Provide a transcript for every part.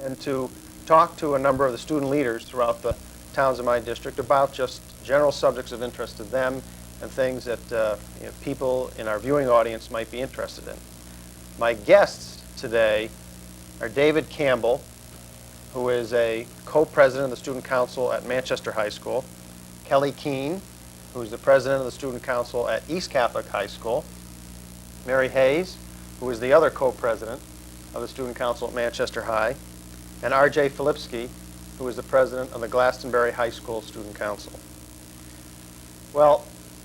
and to talk to a number of the student leaders throughout the towns in my district about just general subjects of interest to them and things that people in our viewing audience might be interested in. My guests today are David Campbell, who is a co-president of the Student Council at Manchester High School, Kelly Keene, who is the president of the Student Council at East Catholic High School, Mary Hayes, who is the other co-president of the Student Council at Manchester High, and RJ Filipski, who is the president of the Glastonbury High School Student Council. Well,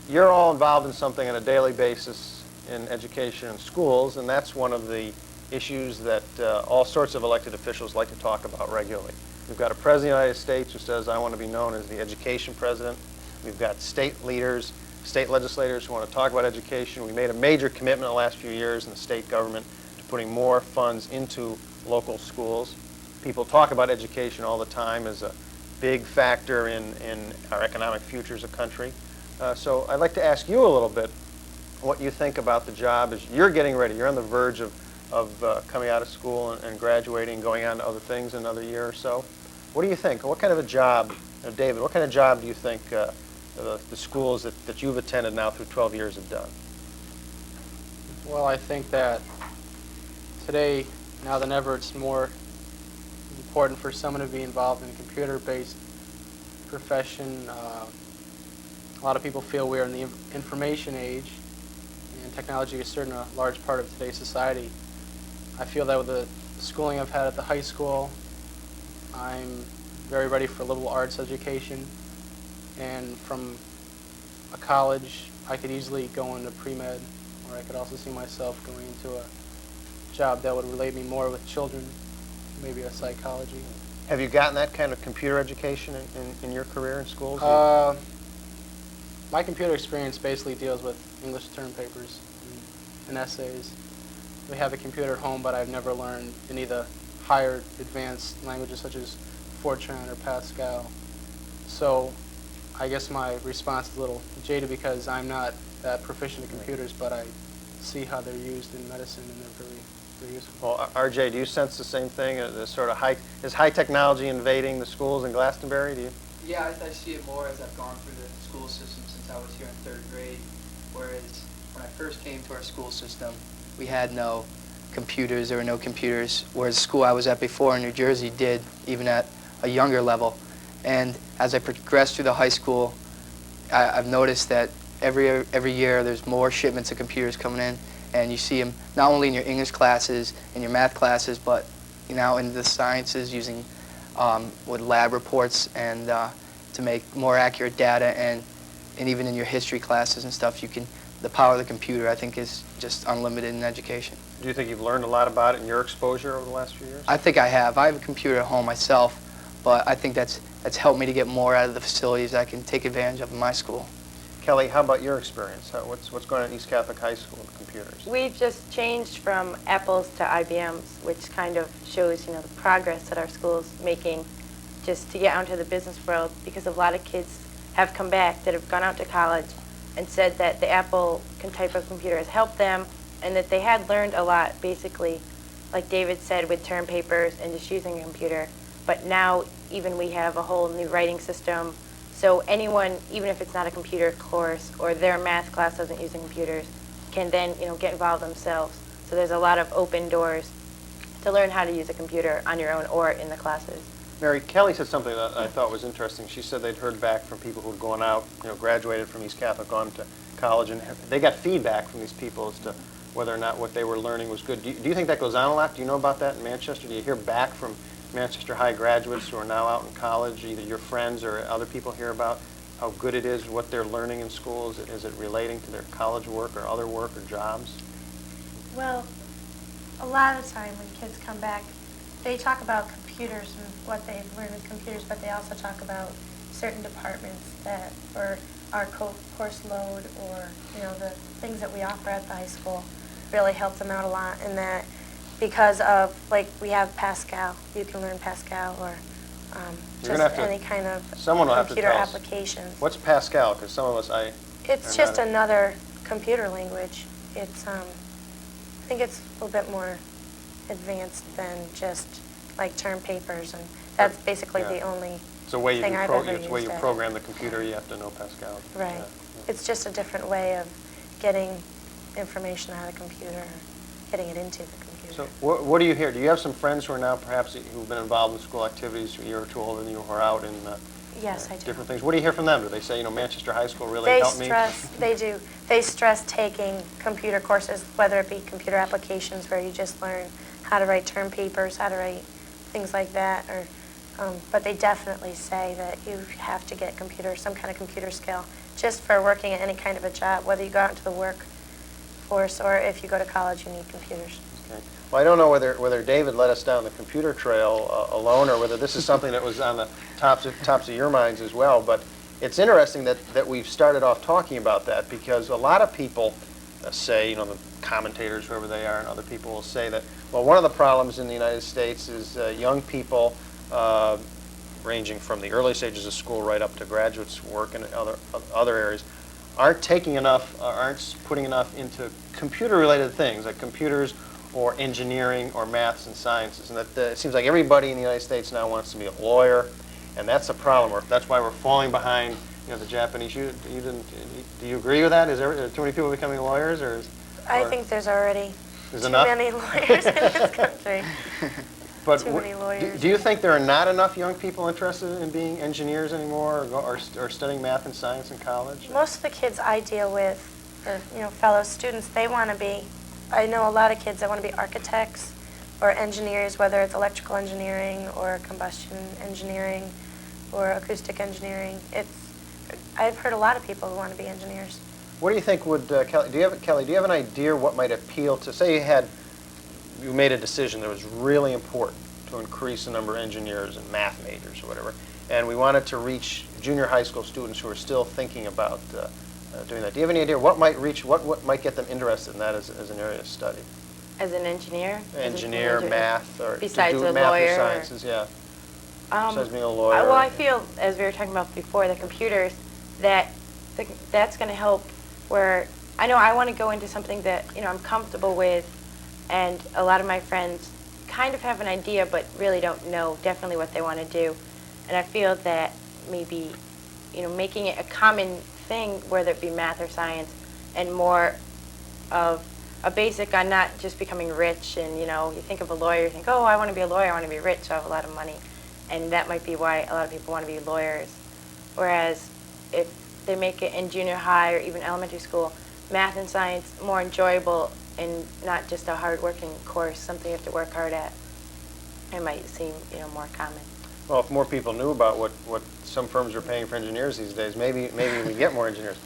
you're all involved in something on a daily basis in education and schools, and that's one of the issues that all sorts of elected officials like to talk about regularly. We've got a president of the United States who says, I want to be known as the education president. We've got state leaders, state legislators who want to talk about education. We made a major commitment in the last few years in the state government to putting more funds into local schools. People talk about education all the time as a big factor in our economic future as a country. So I'd like to ask you a little bit what you think about the job as you're getting ready. You're on the verge of coming out of school and graduating, going on to other things in another year or so. What do you think? What kind of a job, David, what kind of job do you think the schools that you've attended now through 12 years have done? Well, I think that today, now than ever, it's more important for someone to be involved in a computer-based profession. A lot of people feel we're in the information age, and technology is certainly a large part of today's society. I feel that with the schooling I've had at the high school, I'm very ready for liberal arts education, and from a college, I could easily go into pre-med, or I could also see myself going into a job that would relate me more with children, maybe a psychology. Have you gotten that kind of computer education in your career in schools? My computer experience basically deals with English term papers and essays. We have a computer at home, but I've never learned any of the higher advanced languages such as Fortran or Pascal. So I guess my response is a little jaded because I'm not that proficient in computers, but I see how they're used in medicine and they're very useful. Well, RJ, do you sense the same thing? Is high technology invading the schools in Glastonbury? Do you? Yeah, I see it more as I've gone through the school system since I was here in 3rd grade, whereas when I first came to our school system, we had no computers. There were no computers, whereas the school I was at before in New Jersey did, even at a younger level. And as I progressed through the high school, I've noticed that every year there's more shipments of computers coming in, and you see them not only in your English classes and your math classes, but in the sciences using with lab reports and to make more accurate data, and even in your history classes and stuff, the power of the computer, I think, is just unlimited in education. Do you think you've learned a lot about it in your exposure over the last few years? I think I have. I have a computer at home myself, but I think that's helped me to get more out of the facilities I can take advantage of in my school. Kelly, how about your experience? What's going on at East Catholic High School with computers? We've just changed from Apples to IBMs, which kind of shows, the progress that our school's making just to get out into the business world, because a lot of kids have come back that have gone out to college and said that the Apple type of computer has helped them, and that they had learned a lot, basically, like David said, with term papers and just using a computer. But now even we have a whole new writing system, so anyone, even if it's not a computer course or their math class doesn't use computers, can then get involved themselves. So there's a lot of open doors to learn how to use a computer on your own or in the classes. Mary, Kelly said something that I thought was interesting. She said they'd heard back from people who'd gone out, graduated from East Catholic, gone to college, and they got feedback from these people as to whether or not what they were learning was good. Do you think that goes on a lot? Do you know about that in Manchester? Do you hear back from Manchester High graduates who are now out in college, either your friends or other people hear about how good it is, what they're learning in school? Is it relating to their college work or other work or jobs? Well, a lot of the time when kids come back, they talk about computers and what they've learned with computers, but they also talk about certain departments that, or our course load, or the things that we offer at the high school really help them out a lot. In that, because of we have Pascal, you can learn Pascal, or just any kind of computer applications. What's Pascal? Because some of us, it's just another computer language. It's I think it's a little bit more advanced than just like term papers, and that's basically Yeah. the only It's a way you thing can I've ever it's a way you used it. program the computer. You have to know Pascal. Right. Yeah. It's just a different way of getting information out of the computer, or getting it into the computer. So what do you hear? Do you have some friends who are now perhaps who've been involved in school activities a year or two older than you, who are out in Yes, I do. different things? What do you hear from them? Do they say, Manchester High School really They helped me? stress, they do. They stress taking computer courses, whether it be computer applications where you just learn how to write term papers, how to write things like that, or but they definitely say that you have to get some kind of computer skill just for working at any kind of a job, whether you go out into the workforce or if you go to college, you need computers. Okay. Well, I don't know whether David led us down the computer trail alone, or whether this is something that was on the tops of your minds as well. But it's interesting that we've started off talking about that, because a lot of people say, the commentators, whoever they are, and other people will say that, well, one of the problems in the United States is young people, ranging from the early stages of school right up to graduate work and other areas, aren't putting enough into computer-related things like computers or engineering or maths and sciences, and that it seems like everybody in the United States now wants to be a lawyer, and that's a problem. That's why we're falling behind, the Japanese. Do you agree with that? Is there too many people becoming lawyers, I think there's already too enough? many lawyers in this country. But Too many lawyers. do you think there are not enough young people interested in being engineers anymore, or studying math and science in college? Most of the kids I deal with, or fellow students, they want to be. I know a lot of kids that want to be architects or engineers, whether it's electrical engineering or combustion engineering or acoustic engineering. I've heard a lot of people who want to be engineers. What do you think would Kelly? Do you have an idea what might appeal to? Say you made a decision that was really important to increase the number of engineers and math majors or whatever, and we wanted to reach junior high school students who are still thinking about doing that. Do you have any idea what might get them interested in that as an area of study? As an engineer? Engineer, math, or besides to do a math lawyer, or sciences, yeah. Besides being a lawyer. Well, I feel, as we were talking about before, the computers, that's going to help. Where I know I want to go into something that I'm comfortable with, and a lot of my friends kind of have an idea but really don't know definitely what they want to do. And I feel that maybe making it a common thing, whether it be math or science, and more of a basic on not just becoming rich. And you think of a lawyer, you think, oh, I want to be a lawyer, I want to be rich, so I have a lot of money, and that might be why a lot of people want to be lawyers. Whereas if they make it in junior high or even elementary school, math and science more enjoyable and not just a hard-working course, something you have to work hard at, it might seem more common. Well, if more people knew about what some firms are paying for engineers these days, maybe we get more engineers.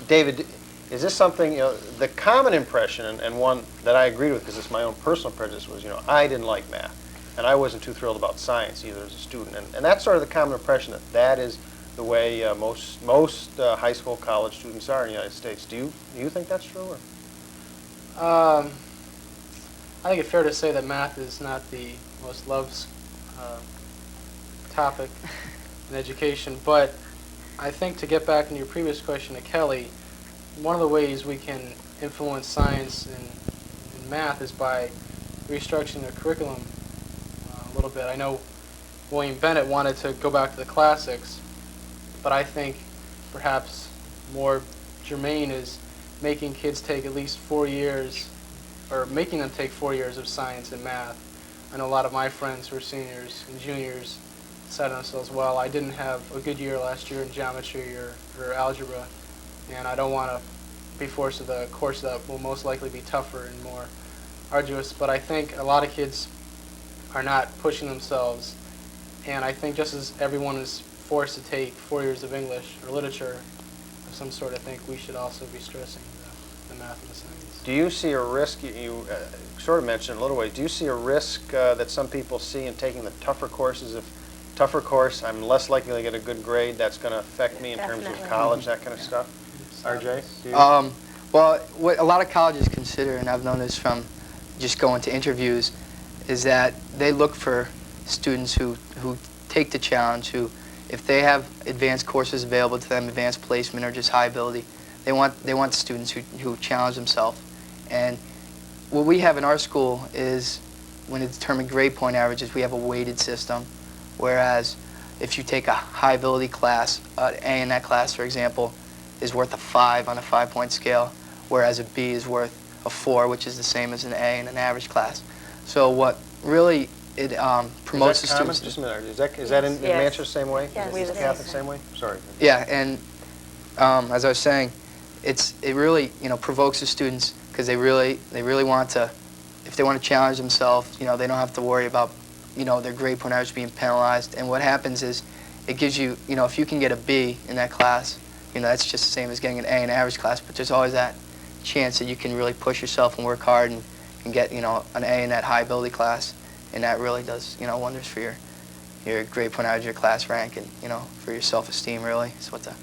David, is this something, the common impression, and one that I agreed with because it's my own personal prejudice, was, I didn't like math, and I wasn't too thrilled about science either as a student, and that's sort of the common impression that is the way most high school, college students are in the United States. Do you think that's true? Or? I think it's fair to say that math is not the most loved topic in education, but I think, to get back in your previous question to Kelly, one of the ways we can influence science and math is by restructuring the curriculum a little bit. I know William Bennett wanted to go back to the classics, but I think perhaps more germane is making kids take at least 4 years, or making them take 4 years of science and math. I know a lot of my friends who are seniors and juniors said to themselves, well, I didn't have a good year last year in geometry or algebra, and I don't want to be forced to the course that will most likely be tougher and more arduous. But I think a lot of kids are not pushing themselves, and I think just as everyone is forced to take 4 years of English or literature of some sort, I think we should also be stressing the math and the science. Do you see a risk, you sort of mentioned in a little way, do you see a risk that some people see in taking the tougher courses? If tougher course, I'm less likely to get a good grade, that's going to affect me in terms of Definitely. college, that kind of stuff? RJ? Do you? Well, what a lot of colleges consider, and I've known this from just going to interviews, is that they look for students who take the challenge, who, if they have advanced courses available to them, advanced placement or just high ability, they want students who challenge themselves. And what we have in our school is when it determines grade point averages, we have a weighted system, whereas if you take a high ability class, an A in that class, for example, is worth a 5 on a 5-point scale, whereas a B is worth a 4, which is the same as an A in an average class. So what really it promotes the students. Just a minute. Is that in Yes. Manchester the same way? Yes, Is it it Catholic is. the same way? Sorry. Yeah, and as I was saying, it really provokes the students because they really want to, if they want to challenge themselves, they don't have to worry about their grade point average being penalized. And what happens is it gives you, if you can get a B in that class, that's just the same as getting an A in an average class, but there's always that chance that you can really push yourself and work hard and get an A in that high ability class, and that really does wonders for your grade point average, your class rank, and for your self-esteem. Really, is what the.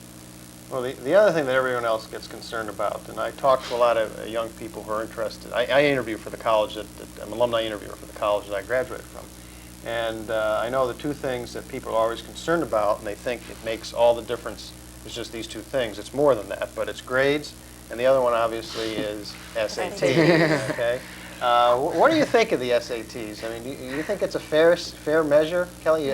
Well, the other thing that everyone else gets concerned about, and I talk to a lot of young people who are interested. I interview for the college I'm an alumni interviewer for the college that I graduated from, and I know the two things that people are always concerned about, and they think it makes all the difference. It's just these two things. It's more than that, but it's grades, and the other one obviously is SAT. Okay. What do you think of the SATs? I mean, do you think it's a fair measure, Kelly?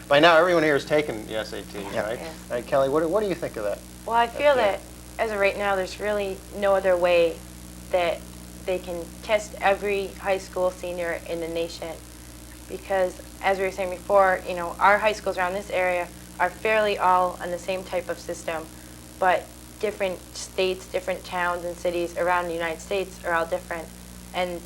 By now everyone here has taken the SATs, Yep. right? Yes. All right, Kelly, what do you think of that? Well, I feel Okay. that as of right now, there's really no other way that they can test every high school senior in the nation, because as we were saying before, our high schools around this area are fairly all on the same type of system, but different states, different towns and cities around the United States are all different. And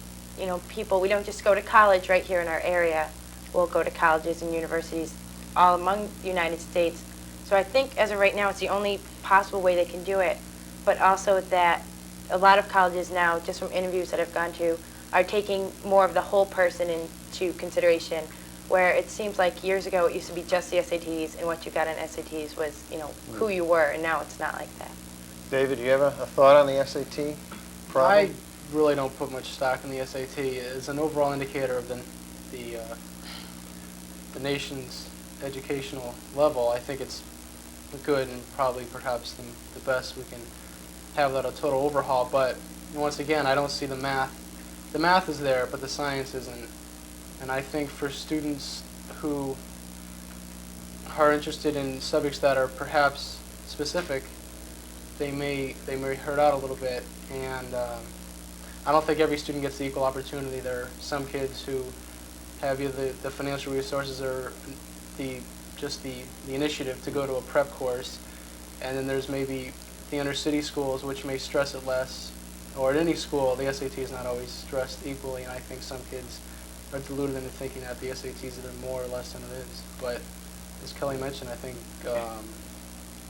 people, we don't just go to college right here in our area. We'll go to colleges and universities all among the United States. So I think as of right now, it's the only possible way they can do it. But also that a lot of colleges now, just from interviews that I've gone to, are taking more of the whole person into consideration, where it seems like years ago it used to be just the SATs, and what you got on SATs was, who you were, and now it's not like that. David, do you have a thought on the SAT problem? I really don't put much stock in the SAT. As an overall indicator of the nation's educational level, I think it's good and probably perhaps the best we can have that a total overhaul. But once again, I don't see the math. The math is there, but the science isn't. And I think for students who are interested in subjects that are perhaps specific, they may hurt out a little bit. And I don't think every student gets the equal opportunity. There are some kids who have either the financial resources or the initiative to go to a prep course, and then there's maybe the inner city schools which may stress it less, or at any school the SAT is not always stressed equally, and I think some kids are deluded into thinking that the SAT is either more or less than it is. But as Kelly mentioned, I think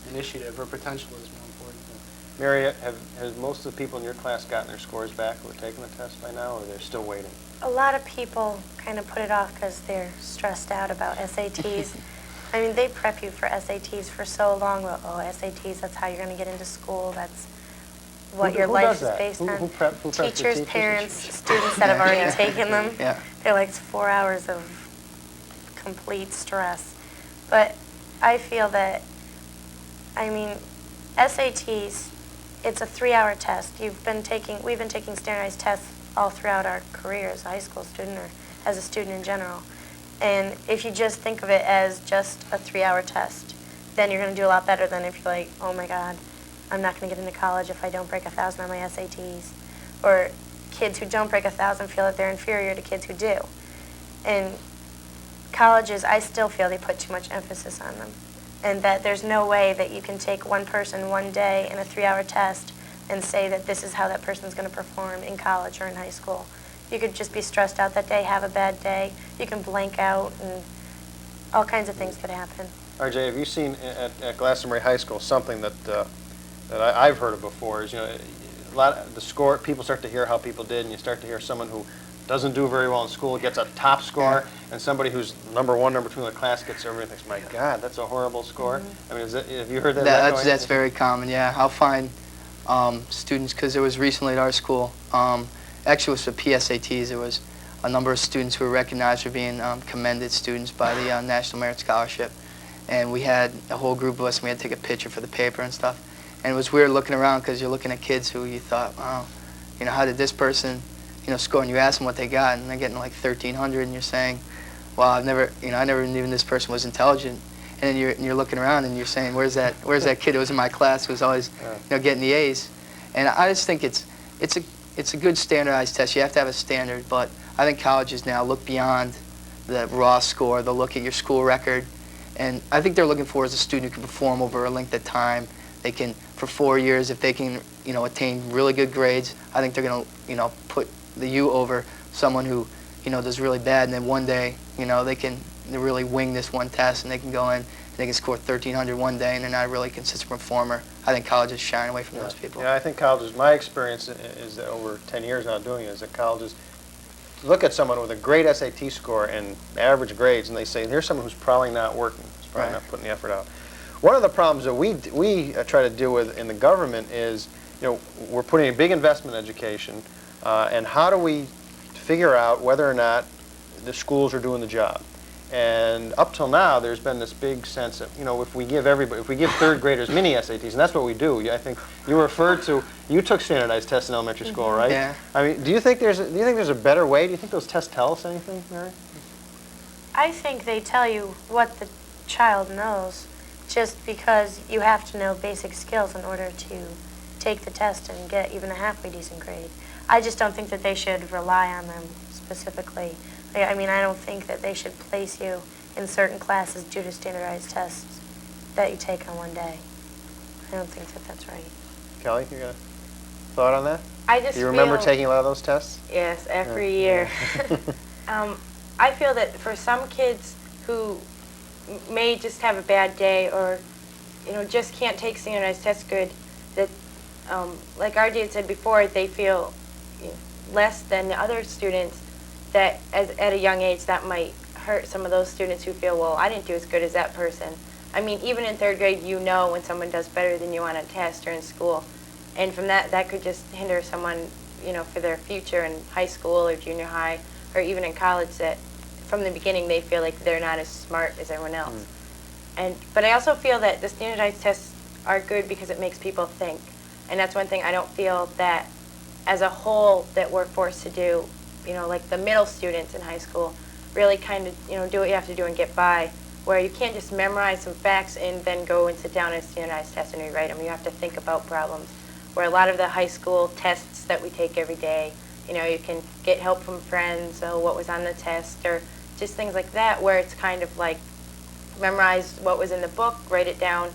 initiative or potential is more important. Mary, has most of the people in your class gotten their scores back who are taking the test by now, or they're still waiting? A lot of people kind of put it off because they're stressed out about SATs. I mean, they prep you for SATs for so long. Well, SATs, that's how you're going to get into school. That's what your life is based on. Who preps the Teachers, parents, students that have already taken them. Yeah. They're like, it's 4 hours of complete stress. But I feel that, SATs, it's a 3-hour test. We've been taking standardized tests all throughout our career as a high school student or as a student in general. And if you just think of it as just a 3-hour test, then you're going to do a lot better than if you're like, oh my God, I'm not going to get into college if I don't break 1,000 on my SATs. Or kids who don't break 1,000 feel that they're inferior to kids who do. And colleges, I still feel they put too much emphasis on them. And that there's no way that you can take one person one day in a 3-hour test and say that this is how that person's going to perform in college or in high school. You could just be stressed out that day, have a bad day. You can blank out, and all kinds of things could happen. RJ, have you seen at Glastonbury High School something that I've heard of before? Is a lot of the score. People start to hear how people did, and you start to hear someone who doesn't do very well in school gets a top score, and somebody who's number 1, number 2 in the class gets over and thinks, "My God, that's a horrible score." I mean, have you heard that? That's very common. Yeah, I'll find students, because it was recently at our school. Actually, it was for PSATs. There was a number of students who were recognized for being commended students by the National Merit Scholarship. And we had a whole group of us, and we had to take a picture for the paper and stuff. And it was weird looking around because you're looking at kids who you thought, wow, how did this person, score, and you ask them what they got, and they're getting like 1,300, and you're saying, well, I never knew this person was intelligent. And then you're looking around and you're saying, where's that kid who was in my class who was always getting the A's? And I just think it's a good standardized test. You have to have a standard, but I think colleges now look beyond the raw score. They'll look at your school record, and I think they're looking for is a student who can perform over a length of time. They can, for 4 years, if they can, attain really good grades, I think they're going to, put the U over someone who, does really bad, and then one day, they really wing this one test, and they can go in and they can score 1,300 one day, and they're not a really consistent performer. I think colleges shine away from those people. Yeah, I think colleges, my experience is that over 10 years now doing it, is that colleges look at someone with a great SAT score and average grades, and they say, here's someone who's probably not working, who's probably not putting the effort out. One of the problems that we try to deal with in the government is, we're putting a big investment in education, and how do we figure out whether or not the schools are doing the job? And up till now, there's been this big sense of, if we give third graders mini SATs, and that's what we do. I think you took standardized tests in elementary school, right? Yeah. I mean, do you think there's a better way? Do you think those tests tell us anything, Mary? I think they tell you what the child knows, just because you have to know basic skills in order to take the test and get even a halfway decent grade. I just don't think that they should rely on them specifically. I mean, I don't think that they should place you in certain classes due to standardized tests that you take on one day. I don't think that that's right. Kelly, you got a thought on that? I just Do you remember feel- taking a lot of those tests? Yes, every year. I feel that for some kids who may just have a bad day or, just can't take standardized tests good, that, like RJ had said before, they feel less than the other students, that at a young age that might hurt some of those students who feel, well, I didn't do as good as that person. I mean, even in third grade, when someone does better than you on a test or in school. And from that could just hinder someone, for their future in high school or junior high or even in college, that from the beginning they feel like they're not as smart as everyone else. But I also feel that the standardized tests are good because it makes people think. And that's one thing I don't feel that as a whole that we're forced to do, like the middle students in high school, really kind of, do what you have to do and get by, where you can't just memorize some facts and then go and sit down and standardized test and rewrite them. You have to think about problems. Where a lot of the high school tests that we take every day, you can get help from friends, what was on the test, or just things like that, where it's kind of like memorize what was in the book, write it down,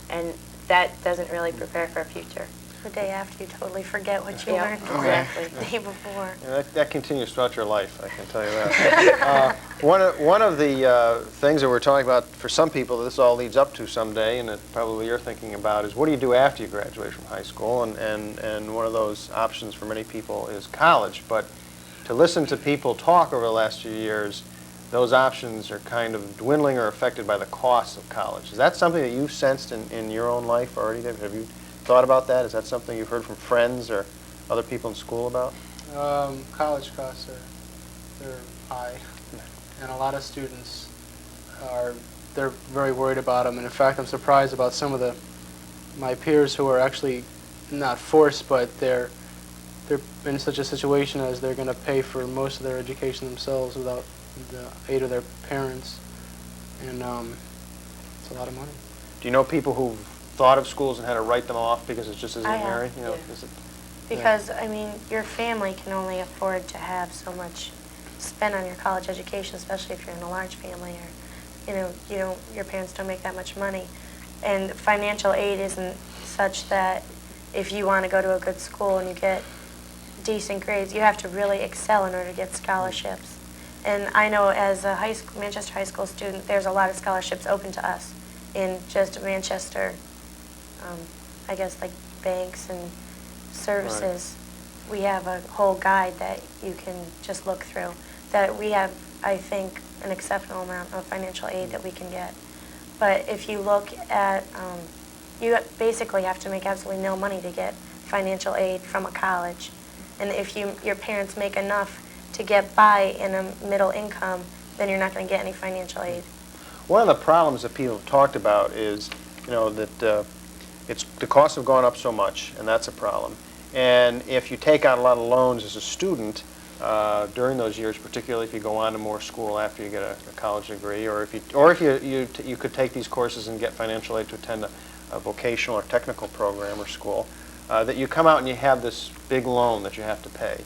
and that doesn't really prepare for a future. The day after, you totally forget what you Yeah, learned exactly. the day before. Yeah, that continues throughout your life, I can tell you that. One of the things that we're talking about for some people that this all leads up to someday, and that probably you're thinking about, is what do you do after you graduate from high school? And one of those options for many people is college. But to listen to people talk over the last few years, those options are kind of dwindling or affected by the cost of college. Is that something that you've sensed in your own life already, David? Have you thought about that? Is that something you've heard from friends or other people in school about? College costs they're high, and a lot of students they're very worried about them. And in fact, I'm surprised about some of my peers who are actually not forced, but they're in such a situation as they're going to pay for most of their education themselves without the aid of their parents, and it's a lot of money. Do you know people who've thought of schools and had to write them off because it just isn't I have. Mary? Yeah. Is it, Because, I mean, your family can only afford to have so much spent on your college education, especially if you're in a large family or, your parents don't make that much money. And financial aid isn't such that if you want to go to a good school and you get decent grades, you have to really excel in order to get scholarships. And I know as a Manchester High School student, there's a lot of scholarships open to us in just Manchester, I guess like banks and services. Right. We have a whole guide that you can just look through. That we have, I think, an exceptional amount of financial aid that we can get. But if you look at, you basically have to make absolutely no money to get financial aid from a college. And if your parents make enough to get by in a middle income, then you're not going to get any financial aid. One of the problems that people have talked about is, that the costs have gone up so much, and that's a problem. And if you take out a lot of loans as a student, during those years, particularly if you go on to more school after you get a college degree, or if you could take these courses and get financial aid to attend a vocational or technical program or school, that you come out and you have this big loan that you have to pay.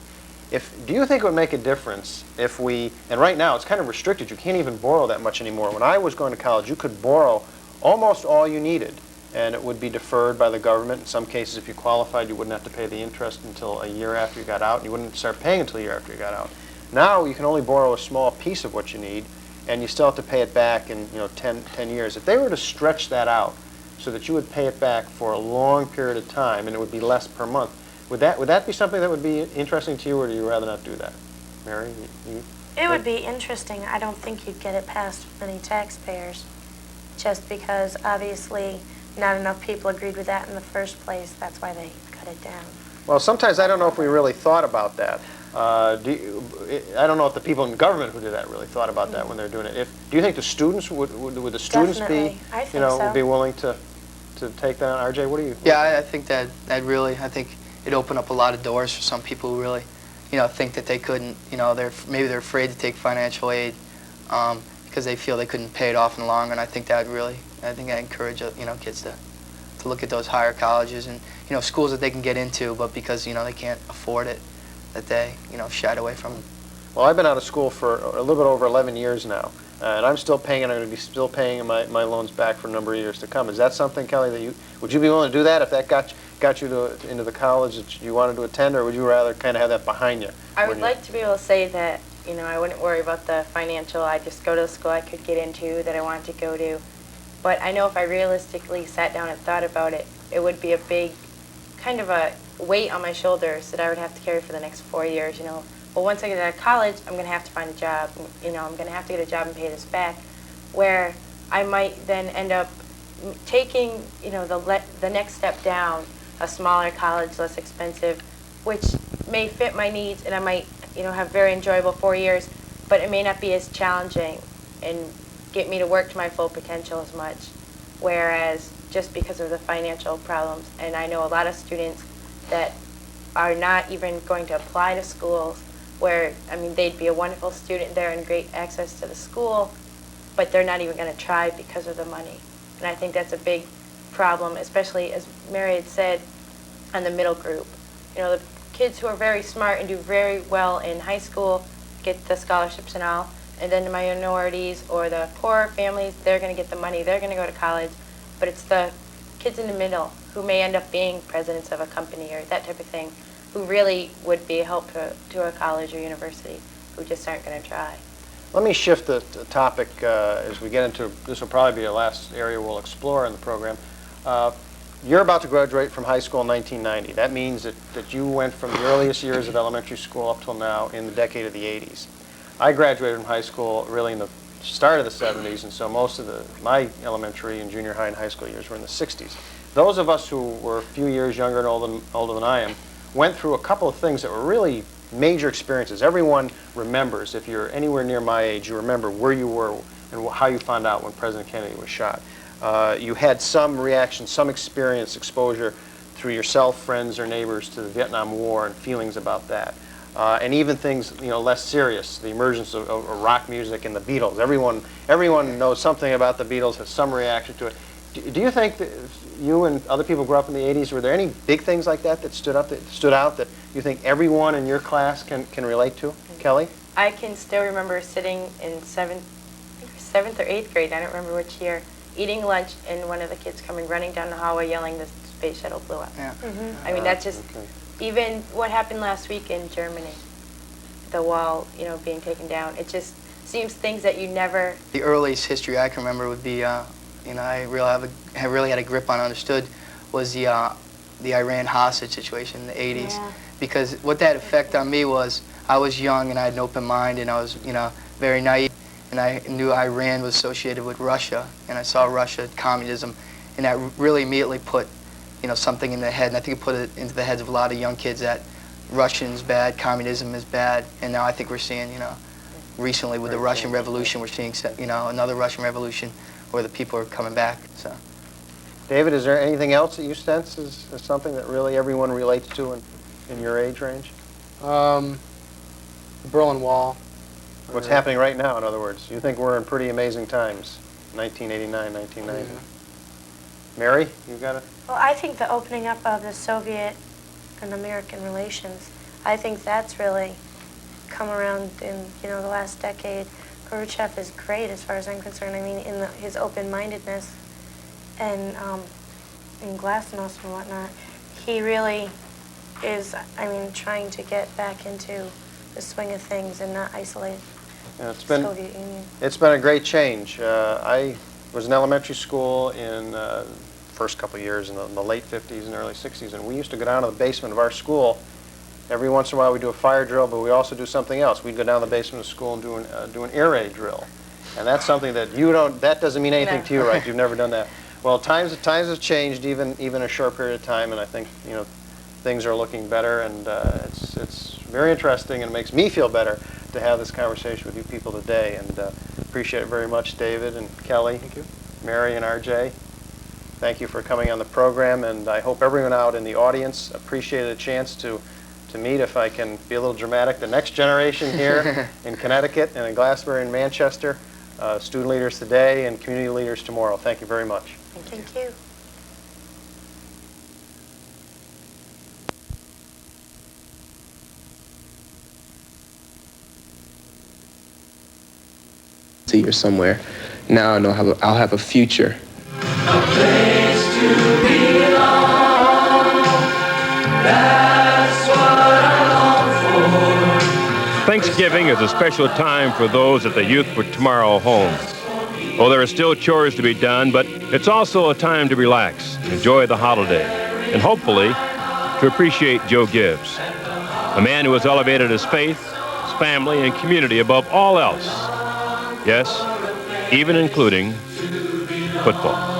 Do you think it would make a difference if and right now it's kind of restricted, you can't even borrow that much anymore. When I was going to college, you could borrow almost all you needed, and it would be deferred by the government. In some cases, if you qualified, you wouldn't have to pay the interest until a year after you got out, and you wouldn't start paying until a year after you got out. Now you can only borrow a small piece of what you need, and you still have to pay it back in 10 years. If they were to stretch that out so that you would pay it back for a long period of time, and it would be less per month, would that be something that would be interesting to you, or do you rather not do that? Mary? It would be interesting. I don't think you'd get it past many taxpayers, just because obviously not enough people agreed with that in the first place. That's why they cut it down. Well, sometimes I don't know if we really thought about that. I don't know if the people in government who did that really thought about that when they're doing it. Do you think the students would the students Definitely. be I think so. be willing to take that on? RJ, what do you? Yeah, I think that really, I think it opened up a lot of doors for some people who really, think that they couldn't, maybe they're afraid to take financial aid because they feel they couldn't pay it off in the long run. I think that really, I encourage, kids to look at those higher colleges and, schools that they can get into, but because, they can't afford it, that they, shied away from it. Well, I've been out of school for a little bit over 11 years now, and I'm still paying, and I'm going to be still paying my loans back for a number of years to come. Is that something, Kelly, that would you be willing to do that if that got you into the college that you wanted to attend, or would you rather kind of have that behind you? I would like to be able to say that, I wouldn't worry about the financial. I just go to the school I could get into that I wanted to go to. But I know if I realistically sat down and thought about it, it would be a big kind of a weight on my shoulders that I would have to carry for the next 4 years, Well, once I get out of college, I'm going to have to find a job. I'm going to have to get a job and pay this back, where I might then end up taking, the next step down, a smaller college, less expensive, which may fit my needs, and I might, have very enjoyable 4 years, but it may not be as challenging and get me to work to my full potential as much, whereas just because of the financial problems, and I know a lot of students that are not even going to apply to schools where, they'd be a wonderful student there and great access to the school, but they're not even going to try because of the money. And I think that's a big problem, especially, as Mary had said, on the middle group. The kids who are very smart and do very well in high school get the scholarships and all, and then the minorities or the poorer families, they're going to get the money, they're going to go to college, but it's the kids in the middle who may end up being presidents of a company or that type of thing, who really would be a help to a college or university, who just aren't going to try. Let me shift the topic as we get into, this will probably be the last area we'll explore in the program. You're about to graduate from high school in 1990. That means that you went from the earliest years of elementary school up till now in the decade of the 80s. I graduated from high school really in the start of the 70s, and so most of my elementary and junior high and high school years were in the 60s. Those of us who were a few years younger and older than I am went through a couple of things that were really major experiences. Everyone remembers, if you're anywhere near my age, you remember where you were and how you found out when President Kennedy was shot. You had some reaction, some experience, exposure through yourself, friends, or neighbors to the Vietnam War and feelings about that. And even things less serious, the emergence of rock music and the Beatles. Everyone knows something about the Beatles, has some reaction to it. Do you think that you and other people grew up in the 80s, were there any big things like that stood out that you think everyone in your class can relate to? Kelly? I can still remember sitting in seventh or eighth grade, I don't remember which year, eating lunch and one of the kids coming running down the hallway yelling the space shuttle blew up. Yeah. That's just, even what happened last week in Germany, the wall, being taken down, it just seems things that you never... The earliest history I can remember would be, I really had a grip on, understood, was the Iran hostage situation in the 80s. Yeah. Because what that effect on me was, I was young and I had an open mind and I was, very naive. And I knew Iran was associated with Russia, and I saw Russia, communism, and that really immediately put, something in the head, and I think it put it into the heads of a lot of young kids that Russian's bad, communism is bad, and now I think we're seeing, recently with the Russian Revolution, we're seeing, another Russian Revolution where the people are coming back. So, David, is there anything else that you sense is something that really everyone relates to in your age range? Berlin Wall. What's happening right now, in other words? You think we're in pretty amazing times, 1989, 1990. Mary, you got it? Well, I think the opening up of the Soviet and American relations, I think that's really come around in, the last decade. Gorbachev is great as far as I'm concerned. I mean, in his open-mindedness and in glasnost and whatnot, he really is, trying to get back into the swing of things and not isolate Yeah, the Soviet Union. It's been a great change. I was in elementary school in first couple of years in the late 50s and early 60s, and we used to go down to the basement of our school. Every once in a while we do a fire drill, but we also do something else. We'd go down to the basement of school and do an air raid drill. And that's something that that doesn't mean anything to you, right? You've never done that. Well, times have changed even a short period of time, and I think, things are looking better, and it's very interesting, and it makes me feel better to have this conversation with you people today, and appreciate it very much, David and Kelly. Thank you. Mary and RJ. Thank you for coming on the program, and I hope everyone out in the audience appreciated a chance to meet, if I can be a little dramatic, the next generation here in Connecticut and in Glastonbury and Manchester, student leaders today and community leaders tomorrow. Thank you very much. Thank you. Here somewhere. Now I know I'll have a future. A place to belong. That's what I long for. Thanksgiving is a special time for those at the Youth for Tomorrow home. Oh, there are still chores to be done, but it's also a time to relax, enjoy the holiday, and hopefully to appreciate Joe Gibbs, a man who has elevated his faith, his family, and community above all else. Yes, even including football.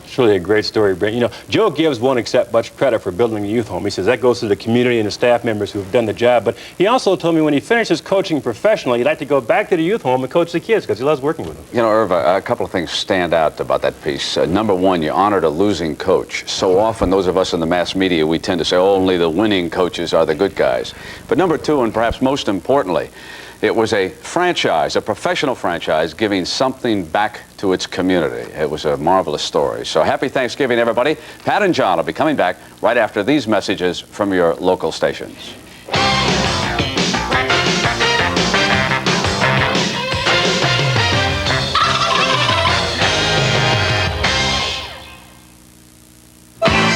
It's really a great story, Brent. Joe Gibbs won't accept much credit for building a youth home. He says that goes to the community and the staff members who have done the job. But he also told me when he finishes coaching professionally, he'd like to go back to the youth home and coach the kids because he loves working with them. Irv, a couple of things stand out about that piece. Number one, you honored a losing coach. So often, those of us in the mass media, we tend to say only the winning coaches are the good guys. But number two, and perhaps most importantly, it was a franchise, a professional franchise, giving something back to its community. It was a marvelous story. So happy Thanksgiving, everybody. Pat and John will be coming back right after these messages from your local stations.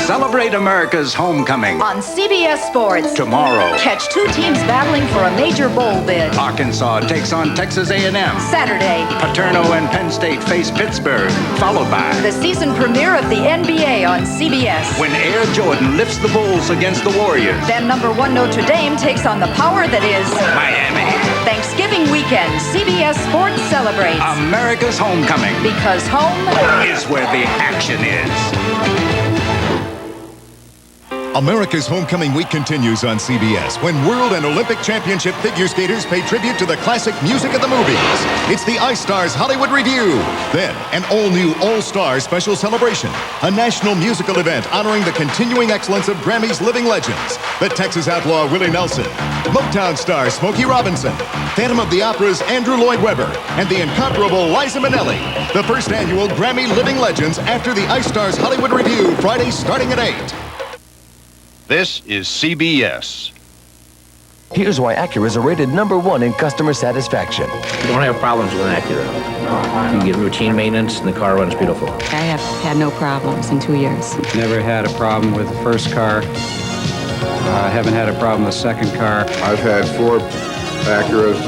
Celebrate America's homecoming on CBS Sports tomorrow. Catch two teams battling for a major bowl bid. Arkansas takes on Texas A&M. Saturday, Paterno and Penn State face Pittsburgh, followed by the season premiere of the NBA on CBS. When Air Jordan lifts the Bulls against the Warriors. Then #1 Notre Dame takes on the power that is Miami. Thanksgiving weekend, CBS Sports celebrates America's homecoming, because home is where the action is. America's Homecoming Week continues on CBS when World and Olympic Championship figure skaters pay tribute to the classic music of the movies. It's the iStars Hollywood Review. Then, an all-new All-Star Special Celebration, a national musical event honoring the continuing excellence of Grammy's living legends. The Texas outlaw Willie Nelson, Motown star Smokey Robinson, Phantom of the Opera's Andrew Lloyd Webber, and the incomparable Liza Minnelli. The first annual Grammy Living Legends after the iStars Hollywood Review, Friday starting at 8. This is CBS. Here's why Acuras are rated #1 in customer satisfaction. You don't have problems with an Acura. You get routine maintenance and the car runs beautiful. I have had no problems in 2 years. Never had a problem with the first car. I haven't had a problem with the second car. I've had 4 Acuras,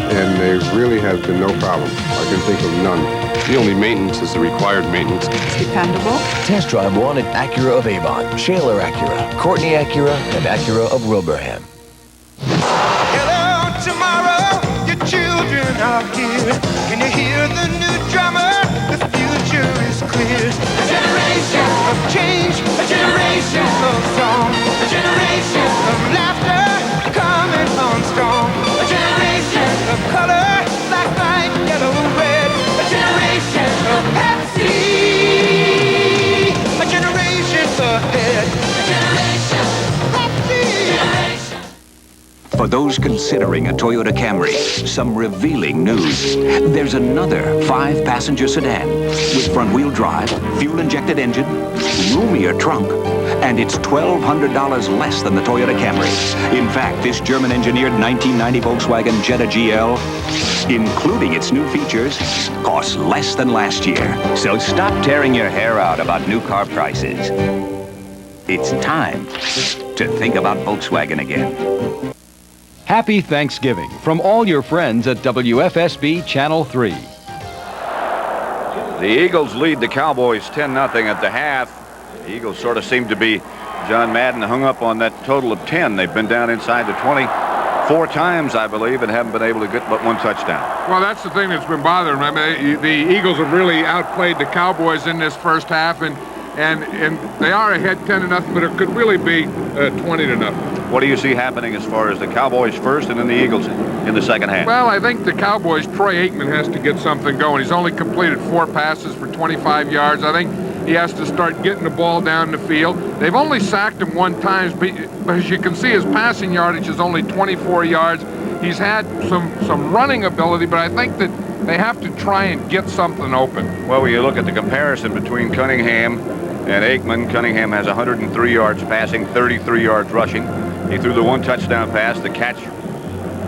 and they really have been no problem. I can think of none. The only maintenance is the required maintenance. It's dependable. Test drive one at Acura of Avon, Shaler Acura, Courtney Acura, and Acura of Wilbraham. Hello, tomorrow, your children are here. Can you hear the new drummer? The future is clear. A generation of change, a generation of song, a generation of laughter coming on strong. A generation of color, black, white, yellow, red. A generation of Pepsi. A generation ahead. A generation For those considering a Toyota Camry, some revealing news. There's another 5-passenger sedan with front-wheel drive, fuel-injected engine, roomier trunk, and it's $1,200 less than the Toyota Camry. In fact, this German-engineered 1990 Volkswagen Jetta GL, including its new features, costs less than last year. So stop tearing your hair out about new car prices. It's time to think about Volkswagen again. Happy Thanksgiving from all your friends at WFSB Channel 3. The Eagles lead the Cowboys 10-0 at the half. The Eagles sort of seem to be, John Madden hung up on that total of 10. They've been down inside the 20 4 times, I believe, and haven't been able to get but 1 touchdown. Well, that's the thing that's been bothering them. I mean, the Eagles have really outplayed the Cowboys in this first half, and they are ahead 10-0, but it could really be 20-0. What do you see happening as far as the Cowboys first and then the Eagles in the second half? Well, I think the Cowboys, Troy Aikman has to get something going. He's only completed 4 passes for 25 yards. I think he has to start getting the ball down the field. They've only sacked him 1 time, but as you can see, his passing yardage is only 24 yards. He's had some running ability, but I think that they have to try and get something open. Well, when you look at the comparison between Cunningham and Aikman, Cunningham has 103 yards passing, 33 yards rushing. He threw the 1 touchdown pass, the catch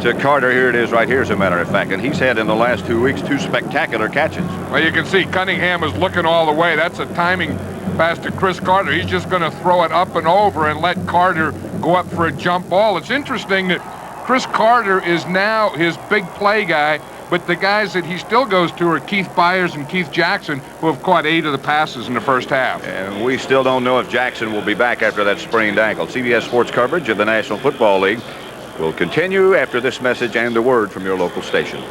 to Carter. Here it is right here, as a matter of fact. And he's had in the last 2 weeks 2 spectacular catches. Well, you can see Cunningham is looking all the way. That's a timing pass to Chris Carter. He's just going to throw it up and over and let Carter go up for a jump ball. It's interesting that Chris Carter is now his big play guy, but the guys that he still goes to are Keith Byers and Keith Jackson, who have caught 8 of the passes in the first half. And we still don't know if Jackson will be back after that sprained ankle. CBS Sports coverage of the National Football League will continue after this message and a word from your local station.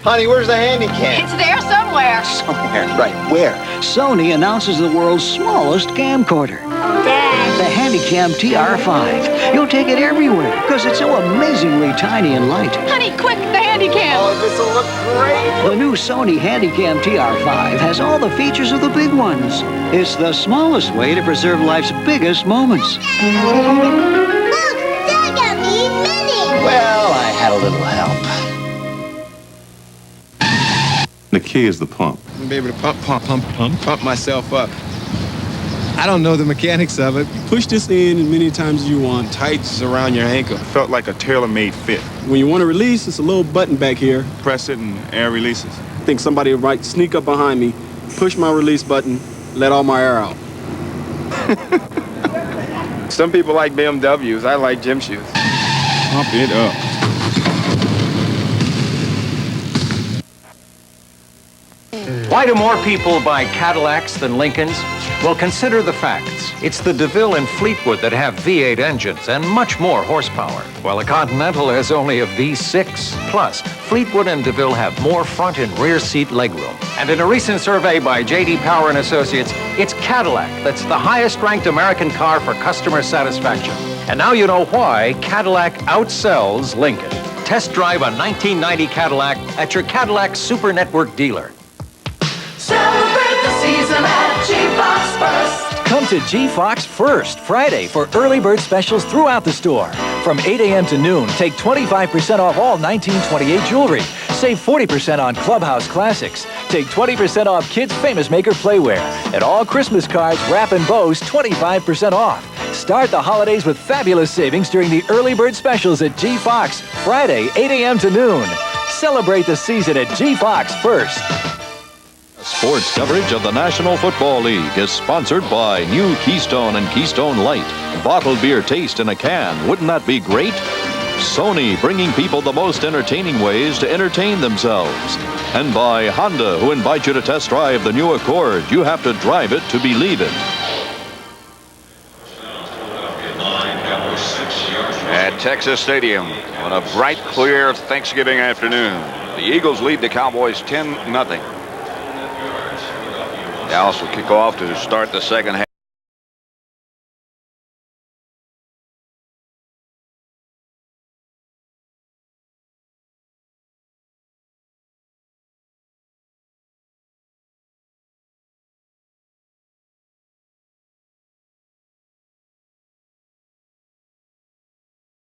Honey, where's the handy cam? It's there somewhere. Somewhere, right. Where? Sony announces the world's smallest camcorder. Dad. The Handycam TR5. You'll take it everywhere because it's so amazingly tiny and light. Honey, quick, the handy cam. Oh, this will look great. The new Sony Handycam TR5 has all the features of the big ones. It's the smallest way to preserve life's biggest moments. Look, Dad got me mini. Well, I had a little help. The key is the pump. I'm be able to pump myself up. I don't know the mechanics of it. You push this in as many times as you want. Tights around your ankle. Felt like a tailor-made fit. When you want to release, it's a little button back here. Press it and air releases. I think somebody might sneak up behind me, push my release button, let all my air out. Some people like BMWs. I like gym shoes. Pump it up. Why do more people buy Cadillacs than Lincolns? Well, consider the facts. It's the DeVille and Fleetwood that have V8 engines and much more horsepower, while the Continental has only a V6. Plus, Fleetwood and DeVille have more front and rear seat legroom. And in a recent survey by J.D. Power and Associates, it's Cadillac that's the highest-ranked American car for customer satisfaction. And now you know why Cadillac outsells Lincoln. Test drive a 1990 Cadillac at your Cadillac Super Network dealer. Celebrate the season at G-Fox First. Come to G-Fox First Friday for early bird specials throughout the store. From 8 a.m. to noon, take 25% off all 1928 jewelry. Save 40% on Clubhouse Classics. Take 20% off Kids Famous Maker Playwear. And all Christmas cards, wrap, and bows, 25% off. Start the holidays with fabulous savings during the early bird specials at G-Fox. Friday, 8 a.m. to noon. Celebrate the season at G-Fox First. Sports coverage of the National Football League is sponsored by new Keystone and Keystone Light. Bottled beer taste in a can. Wouldn't that be great? Sony, bringing people the most entertaining ways to entertain themselves. And by Honda, who invite you to test drive the new Accord. You have to drive it to believe it. At Texas Stadium on a bright, clear Thanksgiving afternoon, the Eagles lead the Cowboys 10-0. Dallas will kick off to start the second half.